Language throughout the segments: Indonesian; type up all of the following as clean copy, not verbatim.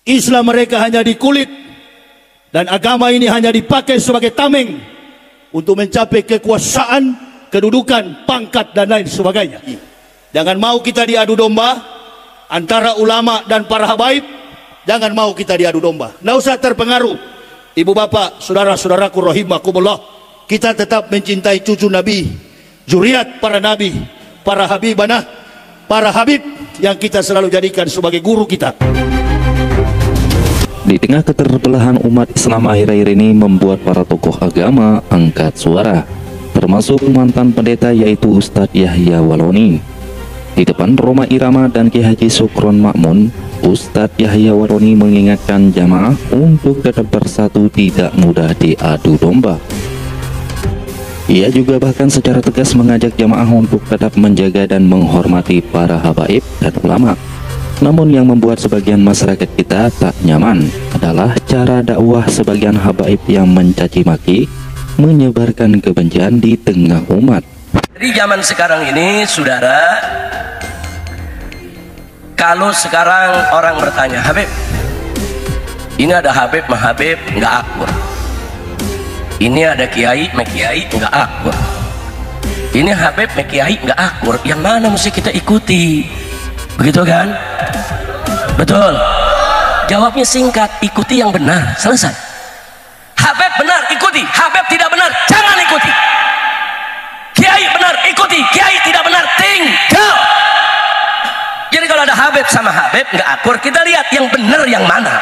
Islam mereka hanya di kulit, dan agama ini hanya dipakai sebagai tameng untuk mencapai kekuasaan, kedudukan, pangkat dan lain sebagainya. Jangan mau kita diadu domba antara ulama dan para habaib. Jangan mau kita diadu domba. Nggak usah terpengaruh. Ibu bapak, saudara-saudaraku rahimakumullah, kita tetap mencintai cucu Nabi, zuriat para nabi, para habibanah, para habib yang kita selalu jadikan sebagai guru kita. Di tengah keterbelahan umat Islam akhir-akhir ini membuat para tokoh agama angkat suara, termasuk mantan pendeta yaitu Ustadz Yahya Waloni. Di depan Roma Irama dan Ki Haji Sukron Makmun, Ustadz Yahya Waloni mengingatkan jamaah untuk tetap bersatu, tidak mudah diadu domba. Ia juga bahkan secara tegas mengajak jamaah untuk tetap menjaga dan menghormati para habaib dan ulama. Namun yang membuat sebagian masyarakat kita tak nyaman adalah cara dakwah sebagian habaib yang mencaci maki, menyebarkan kebencian di tengah umat. Jadi zaman sekarang ini, saudara, kalau sekarang orang bertanya, Habib, ini ada Habib mah Habib nggak akur, ini ada Kiai mah Kiai nggak akur, ini Habib mah Kiai nggak akur, yang mana mesti kita ikuti? Begitu kan? Betul. Jawabnya singkat, ikuti yang benar, selesai. Habib benar, ikuti. Habib tidak benar, jangan ikuti. Kiai benar, ikuti. Kiai tidak benar, tinggal. Jadi kalau ada Habib sama Habib nggak akur, kita lihat yang benar yang mana,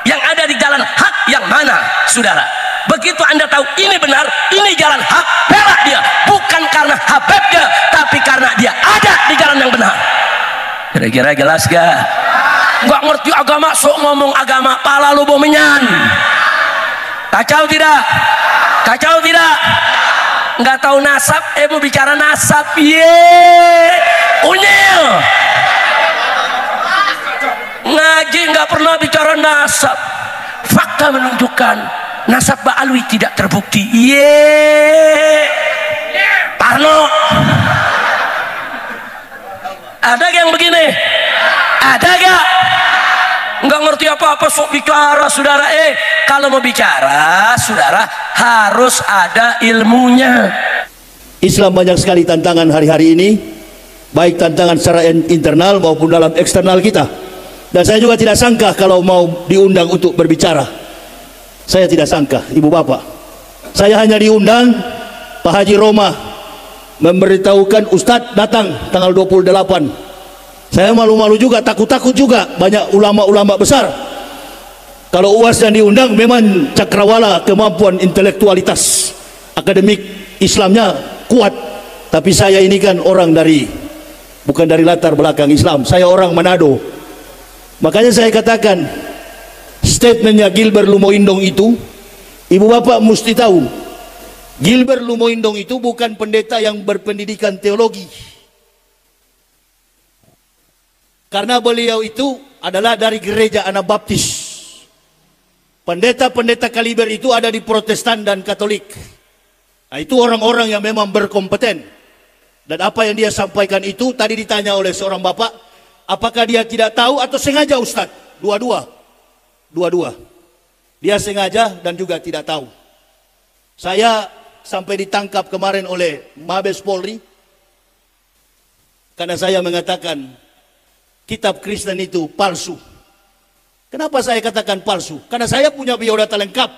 yang ada di jalan hak yang mana, saudara. Begitu Anda tahu ini benar, ini jalan hak, bela dia. Bukan karena Habibnya, tapi karena dia ada di jalan yang benar. Kira-kira jelas gak? Gak ngerti agama, sok ngomong agama, pala lu bomenyan. Kacau tidak? Kacau tidak? Nggak tahu nasab, mau bicara nasab, unyil. Ngaji nggak pernah bicara nasab. Fakta menunjukkan nasab Mbak Alwi tidak terbukti. Parno. Ada yang begini? Ada gak? Nggak ngerti apa-apa sok bicara, saudara. Kalau mau bicara, saudara, harus ada ilmunya. Islam banyak sekali tantangan hari-hari ini, baik tantangan secara internal maupun dalam eksternal kita. Dan saya juga tidak sangka kalau mau diundang untuk berbicara. Saya tidak sangka, ibu bapak. Saya hanya diundang Pak Haji Roma memberitahukan Ustadz datang tanggal 28. Saya malu-malu juga, takut-takut juga, banyak ulama-ulama besar. Kalau UAS yang diundang memang cakrawala, kemampuan intelektualitas akademik Islamnya kuat. Tapi saya ini kan orang bukan dari latar belakang Islam, saya orang Manado. Makanya saya katakan statementnya Gilbert Lumoindong itu, ibu bapak mesti tahu, Gilbert Lumoindong itu bukan pendeta yang berpendidikan teologi. Karena beliau itu adalah dari gereja Anabaptis. Pendeta-pendeta kaliber itu ada di Protestan dan Katolik. Nah, itu orang-orang yang memang berkompeten. Dan apa yang dia sampaikan itu tadi ditanya oleh seorang bapak, apakah dia tidak tahu atau sengaja, Ustadz? Dua-dua. Dia sengaja dan juga tidak tahu. Saya sampai ditangkap kemarin oleh Mabes Polri karena saya mengatakan kitab Kristen itu palsu. Kenapa saya katakan palsu? Karena saya punya biodata lengkap,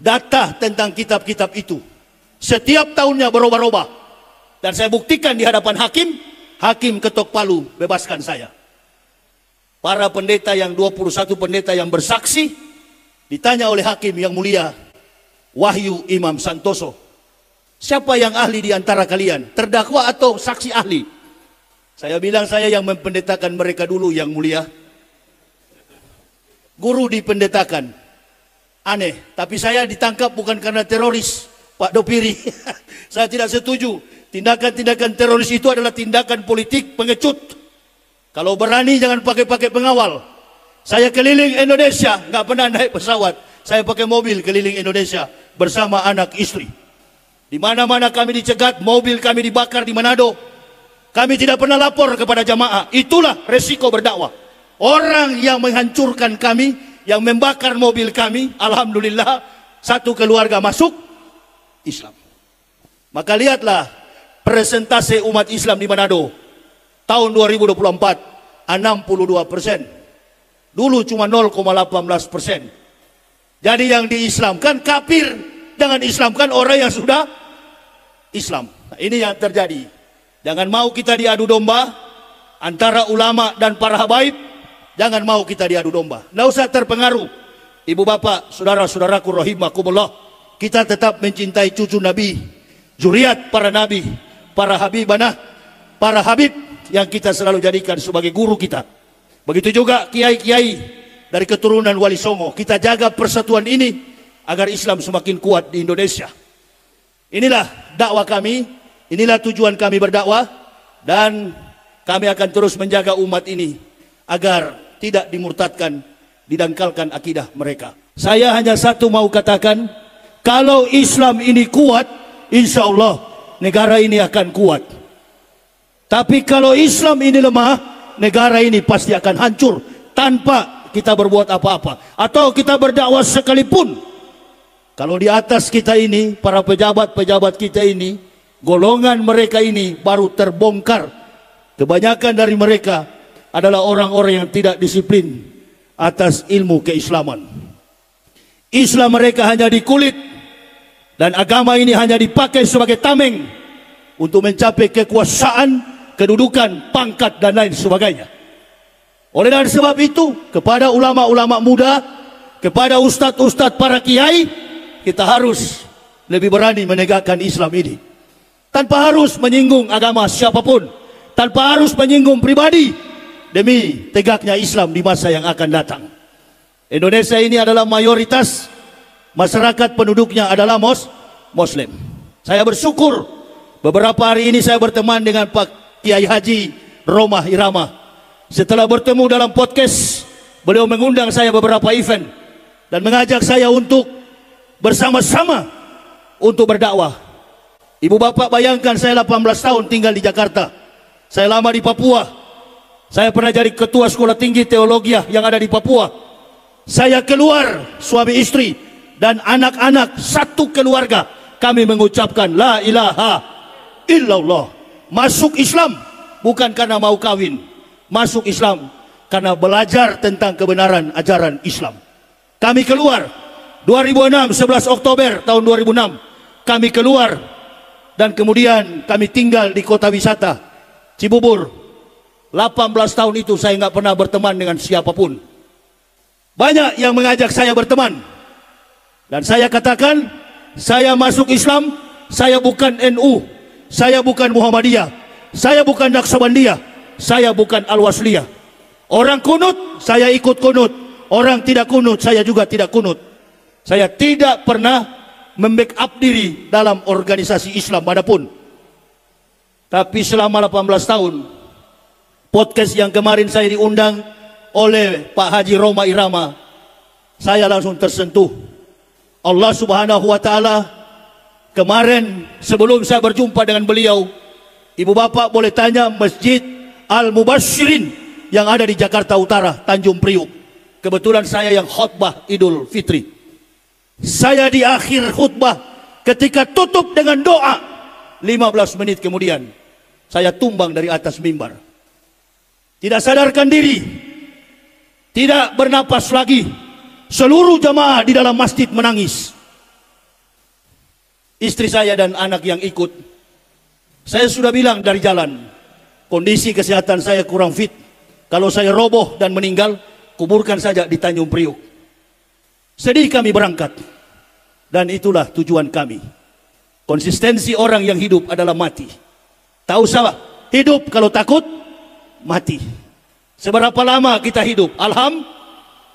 data tentang kitab-kitab itu. Setiap tahunnya berubah-ubah. Dan saya buktikan di hadapan hakim, hakim ketok palu bebaskan saya. Para pendeta yang 21 pendeta yang bersaksi ditanya oleh hakim yang mulia Wahyu Imam Santoso, siapa yang ahli di antara kalian? Terdakwa atau saksi ahli? Saya bilang saya yang mempendetakan mereka dulu, yang mulia. Guru dipendetakan. Aneh, tapi saya ditangkap bukan karena teroris, Pak Dopiri. Saya tidak setuju. Tindakan-tindakan teroris itu adalah tindakan politik pengecut. Kalau berani jangan pakai pengawal. Saya keliling Indonesia, nggak pernah naik pesawat. Saya pakai mobil keliling Indonesia bersama anak istri. Di mana-mana kami dicegat, mobil kami dibakar di Manado. Kami tidak pernah lapor kepada jamaah. Itulah resiko berdakwah. orang yang menghancurkan kami, yang membakar mobil kami, alhamdulillah satu keluarga masuk Islam. Maka lihatlah persentase umat Islam di Manado tahun 2024 62%. Dulu cuma 0,18%. Jadi yang diislamkan kafir, jangan islamkan orang yang sudah Islam. Nah, ini yang terjadi. Jangan mau kita diadu domba antara ulama dan para habaib. Jangan mau kita diadu domba. Tidak usah terpengaruh. Ibu bapak, saudara-saudaraku rahimakumullah, kita tetap mencintai cucu Nabi, zuriat para nabi, para habibanah, para habib yang kita selalu jadikan sebagai guru kita. Begitu juga kiai-kiai dari keturunan Wali Songo. Kita jaga persatuan ini agar Islam semakin kuat di Indonesia. Inilah dakwah kami, inilah tujuan kami berdakwah, dan kami akan terus menjaga umat ini agar tidak dimurtadkan, didangkalkan akidah mereka. Saya hanya satu mau katakan, kalau Islam ini kuat, insya Allah negara ini akan kuat. Tapi kalau Islam ini lemah, negara ini pasti akan hancur tanpa kita berbuat apa-apa. Atau kita berdakwah sekalipun, kalau di atas kita ini, para pejabat-pejabat kita ini, golongan mereka ini baru terbongkar. Kebanyakan dari mereka adalah orang-orang yang tidak disiplin atas ilmu keislaman. Islam mereka hanya di kulit, dan agama ini hanya dipakai sebagai tameng untuk mencapai kekuasaan, kedudukan, pangkat, dan lain sebagainya. Oleh dan sebab itu, kepada ulama-ulama muda, kepada ustadz-ustadz para kiai, kita harus lebih berani menegakkan Islam ini. Tanpa harus menyinggung agama siapapun, tanpa harus menyinggung pribadi, demi tegaknya Islam di masa yang akan datang. Indonesia ini adalah mayoritas masyarakat penduduknya adalah Muslim. Saya bersyukur beberapa hari ini saya berteman dengan Pak Kiai Haji Roma Irama. Setelah bertemu dalam podcast, beliau mengundang saya beberapa event dan mengajak saya untuk bersama-sama untuk berdakwah. Ibu bapak bayangkan, saya 18 tahun tinggal di Jakarta. Saya lama di Papua. Saya pernah jadi ketua sekolah tinggi teologi yang ada di Papua. Saya keluar, suami istri dan anak-anak satu keluarga, kami mengucapkan la ilaha illallah. Masuk Islam bukan karena mau kawin, masuk Islam karena belajar tentang kebenaran ajaran Islam. Kami keluar 2006, 11 Oktober tahun 2006 kami keluar, dan kemudian kami tinggal di kota wisata Cibubur. 18 tahun itu saya nggak pernah berteman dengan siapapun. Banyak yang mengajak saya berteman, dan saya katakan, saya masuk Islam, saya bukan NU, saya bukan Muhammadiyah, saya bukan Naqsabandiyah, saya bukan Al-Wasliyah. Orang kunut, saya ikut kunut. Orang tidak kunut, saya juga tidak kunut. Saya tidak pernah membackup diri dalam organisasi Islam manapun. Tapi selama 18 tahun, podcast yang kemarin saya diundang oleh Pak Haji Roma Irama, saya langsung tersentuh. Allah Subhanahu wa Ta'ala, kemarin sebelum saya berjumpa dengan beliau, ibu bapak boleh tanya Masjid Al-Mubashirin yang ada di Jakarta Utara, Tanjung Priuk. Kebetulan saya yang khutbah Idul Fitri. Saya di akhir khutbah, ketika tutup dengan doa, 15 menit kemudian saya tumbang dari atas mimbar. Tidak sadarkan diri, tidak bernapas lagi. Seluruh jamaah di dalam masjid menangis. Istri saya dan anak yang ikut. Saya sudah bilang dari jalan, kondisi kesehatan saya kurang fit. Kalau saya roboh dan meninggal, kuburkan saja di Tanjung Priuk. Sedih kami berangkat. Dan itulah tujuan kami. Konsistensi orang yang hidup adalah mati. Tahu salah, hidup kalau takut, mati. Seberapa lama kita hidup?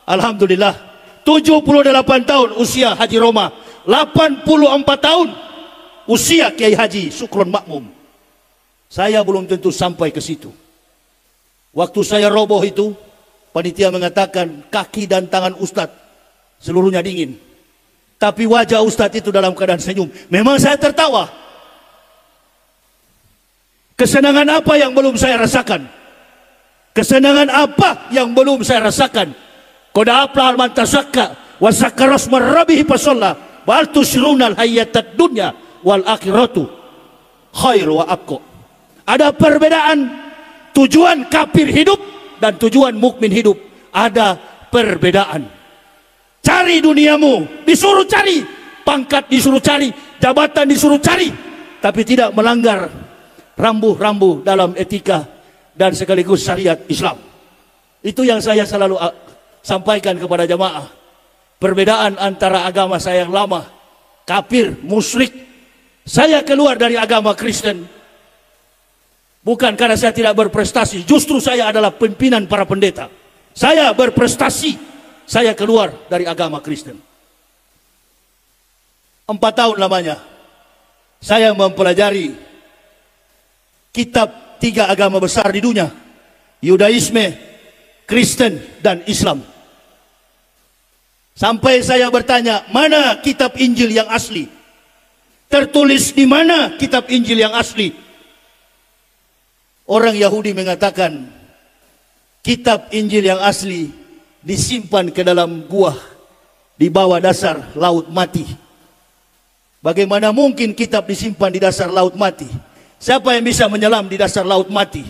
Alhamdulillah. 78 tahun usia Haji Roma, 84 tahun usia Kiai Haji Sukron Makmum. Saya belum tentu sampai ke situ. Waktu saya roboh itu, panitia mengatakan kaki dan tangan Ustadz seluruhnya dingin. Tapi wajah Ustadz itu dalam keadaan senyum. Memang saya tertawa. Kesenangan apa yang belum saya rasakan? Kesenangan apa yang belum saya rasakan? Qad aflaha man tazakka wa zakara asma rabbih fasalla bal tusyrunal hayatad dunya wal akhiratu khair wa abqa. Ada perbedaan tujuan kafir hidup dan tujuan mukmin hidup. Ada perbedaan. Cari duniamu, disuruh cari, pangkat disuruh cari, jabatan disuruh cari, tapi tidak melanggar rambu-rambu dalam etika dan sekaligus syariat Islam. Itu yang saya selalu sampaikan kepada jamaah. Perbedaan antara agama saya yang lama, kafir, musyrik, saya keluar dari agama Kristen bukan karena saya tidak berprestasi, justru saya adalah pimpinan para pendeta. Saya berprestasi, saya keluar dari agama Kristen. 4 tahun lamanya saya mempelajari kitab 3 agama besar di dunia, Yudaisme, Kristen, dan Islam. Sampai saya bertanya, mana kitab Injil yang asli? Tertulis di mana kitab Injil yang asli? Orang Yahudi mengatakan kitab Injil yang asli disimpan ke dalam gua di bawah dasar laut mati. Bagaimana mungkin kitab disimpan di dasar laut mati? Siapa yang bisa menyelam di dasar laut mati?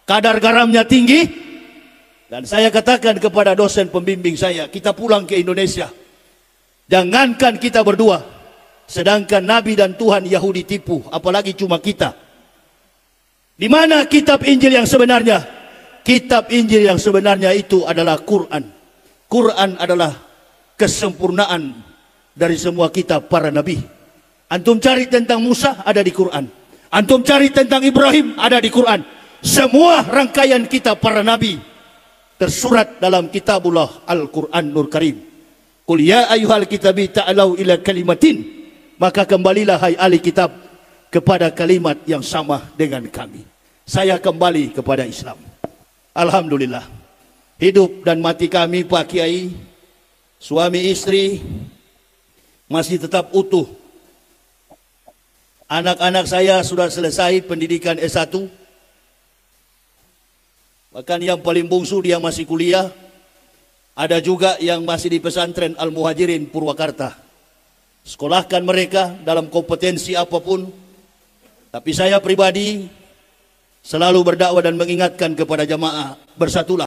Kadar garamnya tinggi. Dan saya katakan kepada dosen pembimbing saya, kita pulang ke Indonesia. Jangankan kita berdua, sedangkan Nabi dan Tuhan Yahudi tipu, apalagi cuma kita. Di mana kitab Injil yang sebenarnya? Kitab Injil yang sebenarnya itu adalah Quran. Quran adalah kesempurnaan dari semua kitab para nabi. Antum cari tentang Musa, ada di Quran. Antum cari tentang Ibrahim, ada di Quran. Semua rangkaian kitab para nabi tersurat dalam kitabullah Al-Quran Nur Karim. Qul ya ayyuhal kitabi ta'alau ila kalimatin. Maka kembalilah hai ahli kitab kepada kalimat yang sama dengan kami. Saya kembali kepada Islam. Alhamdulillah. Hidup dan mati kami Pak Kiai, suami istri masih tetap utuh. Anak-anak saya sudah selesai pendidikan S1. Bahkan yang paling bungsu dia masih kuliah. Ada juga yang masih di pesantren Al-Muhajirin Purwakarta. Sekolahkan mereka dalam kompetensi apapun. Tapi saya pribadi selalu berdakwah dan mengingatkan kepada jamaah, bersatulah.